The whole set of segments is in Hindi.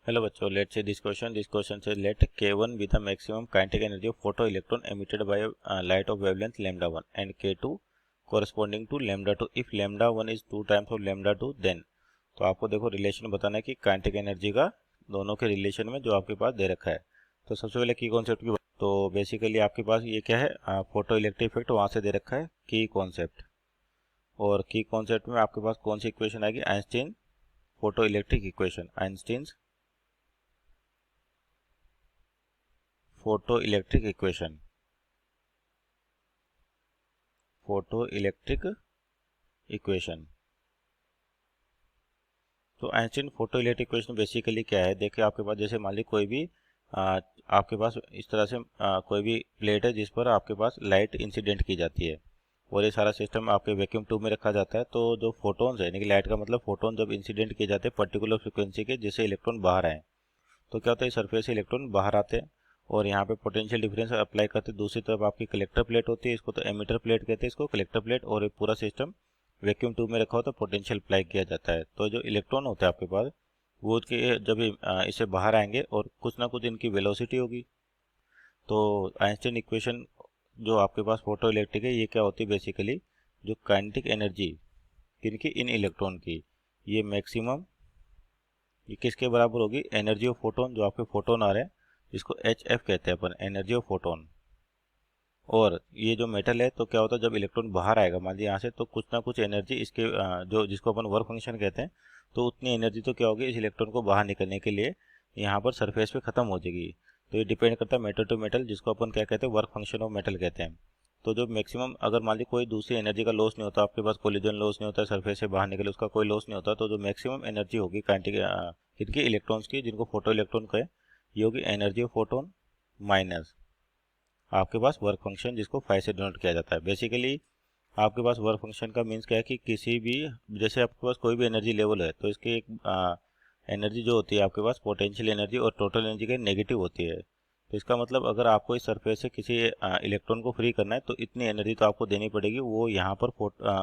Hello बच्चों, let's see this question. This question says let K1 be the maximum kinetic energy of photoelectron emitted by a light of wavelength lambda 1 and K2 corresponding to lambda 2 if lambda 1 is 2 times of lambda 2 then। तो आपको देखो रिलेशन बताना है कि काइनेटिक एनर्जी का दोनों के रिलेशन में जो आपके पास दे रखा है। तो सबसे पहले की कॉन्सेप्ट की तो बेसिकली आपके पास ये क्या है, फोटो इलेक्ट्रिक इफेक्ट वहाँ से दे रखा है की कॉन्सेप्ट। और की कॉन्सेप्ट में आपके पास कौन सी इक्वेशन आएगी, Einstein photoelectric equation, Einstein photoelectric equation, photoelectric equation. तो Einstein photoelectric equation basically क्या है, देखिए आपके पास जैसे मान लीजिए कोई भी आपके पास इस तरह से कोई भी प्लेट है जिस पर आपके पास लाइट इंसिडेंट की जाती है और ये सारा सिस्टम आपके वैक्यूम ट्यूब में रखा जाता है। तो जो फोटोन्स है यानी कि लाइट का मतलब फोटोन जब इंसिडेंट किए जाते हैं पर्टिकुलर फ्रिक्वेंसी के जिससे इलेक्ट्रॉन बाहर आए, तो क्या होता है सरफेस से इलेक्ट्रॉन बाहर आते हैं और यहाँ पे पोटेंशियल डिफरेंस अप्लाई करते हैं। दूसरी तरफ आपकी कलेक्टर प्लेट होती है, इसको तो एमिटर प्लेट कहते हैं, इसको कलेक्टर प्लेट, और ये पूरा सिस्टम वैक्यूम ट्यूब में रखा होता है, पोटेंशियल अप्लाई किया जाता है। तो जो इलेक्ट्रॉन होते हैं आपके पास वो उसके जब इसे बाहर आएंगे और कुछ ना कुछ इनकी वेलोसिटी होगी। तो आइंस्टीन इक्वेशन जो आपके पास फोटो इलेक्ट्रिक है ये क्या होती है बेसिकली, जो काइनेटिक एनर्जी किनकी, इन इलेक्ट्रॉन की, ये मैक्सिमम ये किसके बराबर होगी, एनर्जी ऑफ फोटोन, जो आपके फोटोन आ रहे हैं इसको HF कहते हैं अपन, एनर्जी ऑफ फोटोन। और ये जो मेटल है तो क्या होता है जब इलेक्ट्रॉन बाहर आएगा मान लीजिए यहाँ से, तो कुछ ना कुछ एनर्जी इसके जो जिसको अपन वर्क फंक्शन कहते हैं, तो उतनी एनर्जी तो क्या होगी इस इलेक्ट्रॉन को बाहर निकलने के लिए यहाँ पर सरफेस पे खत्म हो जाएगी। तो ये डिपेंड करता है मेटल टू मेटल, जिसको अपन क्या कहते हैं, वर्क फंक्शन ऑफ मेटल कहते हैं। तो जो मैक्सिमम अगर मान लीजिए कोई दूसरी एनर्जी का लॉस नहीं होता, आपके पास कोलिजन लॉस नहीं होता, सरफेस से बाहर निकले उसका कोई लॉस नहीं होता, तो जो मैक्सिमम एनर्जी होगी काइनेटिक किनकी, इलेक्ट्रॉन्स की, जिनको फोटो इलेक्ट्रॉन कहे, ये होगी एनर्जी ऑफ फोटोन माइनस आपके पास वर्क फंक्शन, जिसको 5 से डिनोट किया जाता है। बेसिकली आपके पास वर्क फंक्शन का मीन्स क्या है कि किसी भी, जैसे आपके पास कोई भी एनर्जी लेवल है तो इसकी एक एनर्जी जो होती है आपके पास पोटेंशियल एनर्जी और टोटल एनर्जी का नेगेटिव होती है। तो इसका मतलब अगर आपको इस सरफेस से किसी इलेक्ट्रॉन को फ्री करना है तो इतनी एनर्जी तो आपको देनी पड़ेगी, वो यहाँ पर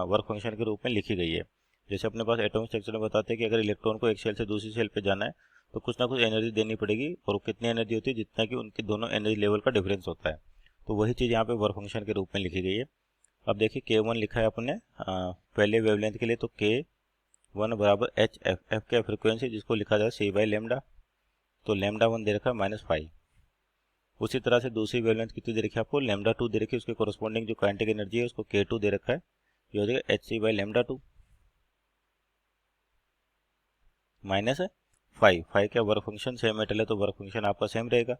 वर्क फंक्शन के रूप में लिखी गई है। जैसे अपने पास एटॉमिक स्ट्रक्चर में बताते हैं कि अगर इलेक्ट्रॉन को एक सेल से दूसरी सेल पे जाना है तो कुछ ना कुछ एनर्जी देनी पड़ेगी, और वो कितनी एनर्जी होती है, जितना कि उनकी दोनों एनर्जी लेवल का डिफरेंस होता है। तो वही चीज़ यहाँ पे वर्क फंक्शन के रूप में लिखी गई है। अब देखिए K1 लिखा है अपने पहले वेवलेंथ के लिए, तो K1 बराबर HF, एफ क्या फ्रिक्वेंसी, जिसको लिखा जाए C बाई लेमडा, तो लेमडा 1 दे रखा है -5। उसी तरह से दूसरी वेवलेंथ कितनी दे रखी है आपको, लेमडा 2 दे रखी है, उसके कोरस्पॉन्डिंग जो काइनेटिक एनर्जी है उसको K2 दे रखा है, ये हो जाएगा HC बाई लेमडा 2 माइनस है 5 क्या वर्क फंक्शन सेम मेटल है तो वर्क फंक्शन आपका सेम रहेगा।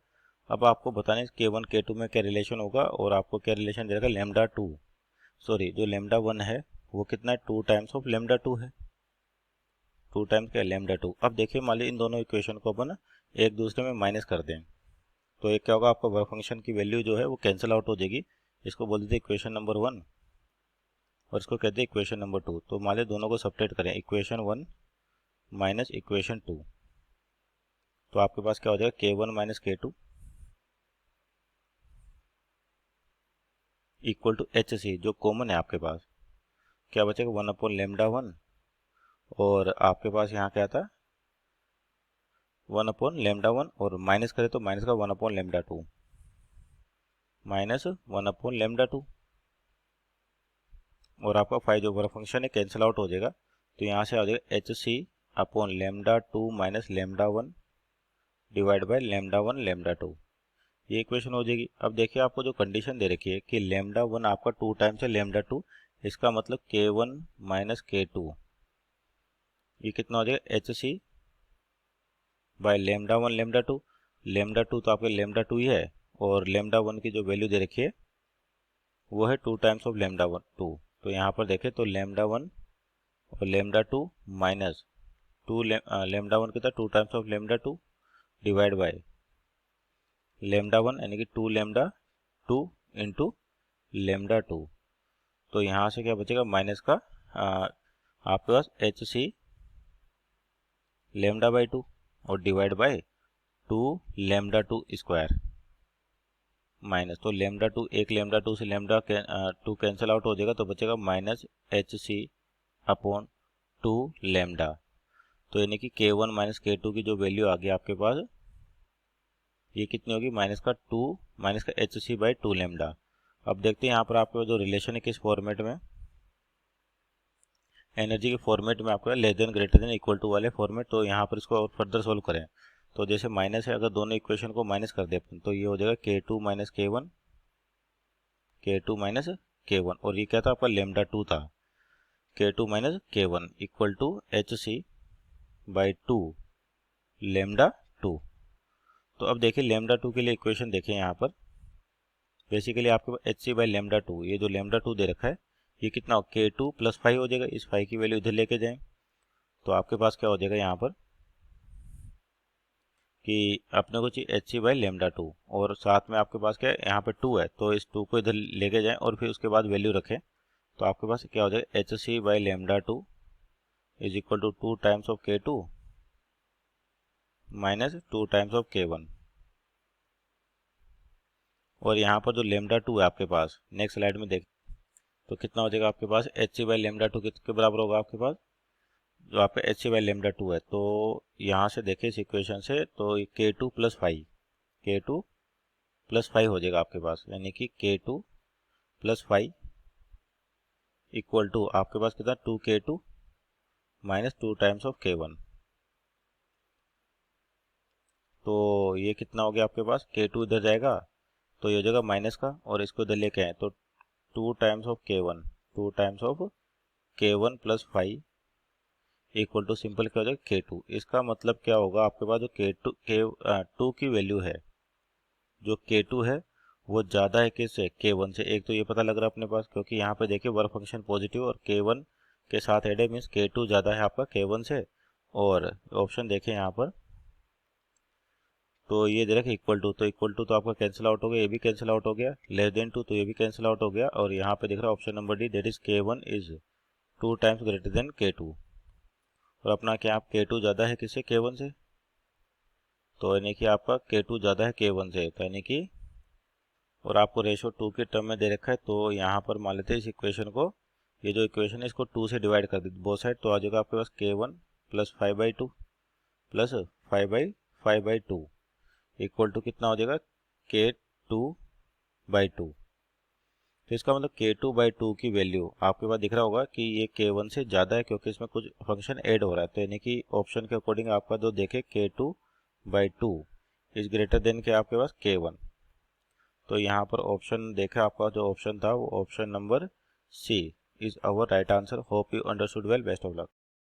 अब आपको बताना है K1 K2 में क्या रिलेशन होगा, और आपको क्या रिलेशन दे रखा है, लेमडा 2, सॉरी जो लेमडा 1 है वो कितना है, 2 टाइम्स ऑफ लेमडा 2 है, 2 टाइम्स क्या, लेमडा 2। अब देखिए मान लीजिए इन दोनों इक्वेशन को अपन एक दूसरे में माइनस कर दें तो एक क्या होगा, आपका वर्क फंक्शन की वैल्यू जो है वो कैंसिल आउट हो जाएगी। इसको बोल देते इक्वेशन नंबर 1 और इसको कहते हैं इक्वेशन नंबर 2। तो मान लीजिए दोनों को सब्ट्रैक्ट करें, इक्वेशन 1 माइनस इक्वेशन 2, तो आपके पास क्या हो जाएगा, K1 minus K2 equal to HC, जो कॉमन है आपके पास क्या बचेगा, 1 अपॉन लेमडा 1, और आपके पास यहाँ क्या था 1 अपॉन लेमडा 1, और माइनस करें तो माइनस का 1 upon lambda 2 minus 1 upon lambda 2, और आपका 5 जो वर्क फंक्शन है कैंसिल आउट हो जाएगा। तो यहाँ से आ जाएगा HC upon lambda 2 minus lambda 1 divide by lambda 1 lambda 2, ये इक्वेशन हो जाएगी। अब देखिए आपको जो कंडीशन दे रखी है कि लेमडा 1 आपका 2 टाइम्स है लेमडा 2, इसका मतलब K1 माइनस K2, ये कितना हो जाएगा, HC by lambda 1 lambda 2, lambda 2 तो आपके लेमडा 2 ही है, और लेमडा 1 की जो वैल्यू दे रखी है वो है 2 टाइम्स ऑफ लेमडा 1 2। तो यहाँ पर देखें तो लेमडा 1 और लेमडा 2 माइनस 2 लेमडा 1 कितना 2 times of lambda 2 divide by lambda 1 यानी कि 2 लेमडा 2 इंटू लेमडा 2। तो यहाँ से क्या बचेगा, माइनस का आपके पास HC लेमडा बाई 2 और divide by 2 lambda 2 square minus, तो लेमडा 2 एक लेमडा 2 से लेमडा 2 कैंसिल आउट हो जाएगा, तो बचेगा माइनस HC अपॉन 2 लेमडा। तो यानी कि K1 माइनस K2 की जो वैल्यू आ गई आपके पास, ये कितनी होगी, माइनस का 2 माइनस का HC/2 लेमडा। अब देखते हैं यहाँ पर आपके पास जो रिलेशन है किस फॉर्मेट में, एनर्जी के फॉर्मेट में आपका less than greater than equal to वाले फॉर्मेट। तो यहाँ पर इसको और फर्दर सोल्व करें तो जैसे माइनस है, अगर दोनों इक्वेशन को माइनस कर दे अपन तो ये हो जाएगा K2 minus K1, K2 minus K1, और ये क्या था आपका लेमडा 2 था, K2 minus K1 equal to HC/2 lambda 2। तो अब देखिए लेमडा 2 के लिए इक्वेशन देखें यहाँ पर, बेसिकली आपके पास HC/λ2, ये जो लेमडा 2 दे रखा है ये कितना हो, K2 प्लस 5 हो जाएगा, इस 5 की वैल्यू इधर लेके जाएं तो आपके पास क्या हो जाएगा यहाँ पर कि अपने को चाहिए HC/λ2, और साथ में आपके पास क्या है, यहाँ पे 2 है तो इस 2 को इधर लेके जाएं और फिर उसके बाद वैल्यू रखें तो आपके पास क्या हो जाएगा, HC/λ2 is equal to 2 times of K2 minus 2 times of K1। और यहाँ पर जो लेमडा 2 है आपके पास, नेक्स्ट स्लाइड में देख तो कितना हो जाएगा आपके पास, HC/λ2 किसके बराबर होगा आपके पास, जो आपका HC/λ2 है। तो यहाँ से देखिए इस इक्वेशन से तो K2 प्लस 5, K2 प्लस 5 हो जाएगा आपके पास, यानी कि K2 प्लस 5 इक्वल टू आपके पास कितना 2K2 minus 2 times of K1। तो ये कितना हो गया आपके पास, K2 इधर जाएगा तो ये हो जाएगा माइनस का, और इसको इधर लेके आए तो 2 times of K1, 2 times of K1 प्लस 5 इक्वल टू सिंपल क्या हो जाएगा K2। इसका मतलब क्या होगा, आपके पास जो K2 की वैल्यू है, जो K2 है वो ज़्यादा है किससे, K1 से। एक तो ये पता लग रहा है अपने पास, क्योंकि यहाँ पे देखिए वर्क फंक्शन पॉजिटिव और K1 के साथ ऐड है, मीन्स K2 ज़्यादा है आपका K1 से। और ऑप्शन देखें यहाँ पर तो ये दे रखा इक्वल टू, तो इक्वल टू तो आपका कैंसिल आउट हो गया, ये भी कैंसिल आउट हो गया, लेस देन 2 तो ये भी कैंसिल आउट हो गया, और यहाँ पे दिख रहा है option number D, that is K1 is 2 times greater than K2। और अपना क्या, आप K2 ज़्यादा है किससे, K1 से, तो यानी कि आपका K2 ज़्यादा है K1 से, तो यानी कि, और आपको रेशो 2 के टर्म में दे रखा है तो यहाँ पर मान लेते हैं इस इक्वेशन को, ये जो इक्वेशन है इसको 2 से डिवाइड कर दी बोथ साइड, तो आ जाएगा आपके पास K1 plus 5/2 plus 5/2 equal to कितना हो जाएगा, K2/2। तो इसका मतलब K2/2 की वैल्यू आपके पास दिख रहा होगा कि ये K1 से ज़्यादा है, क्योंकि इसमें कुछ फंक्शन ऐड हो रहा है, तो यानी कि ऑप्शन के अकॉर्डिंग आपका जो देखे K2/2 इज ग्रेटर देन के आपके पास K1। तो यहाँ पर ऑप्शन देखा, आपका जो ऑप्शन था वो option number C is our right answer. Hope you understood well, best of luck.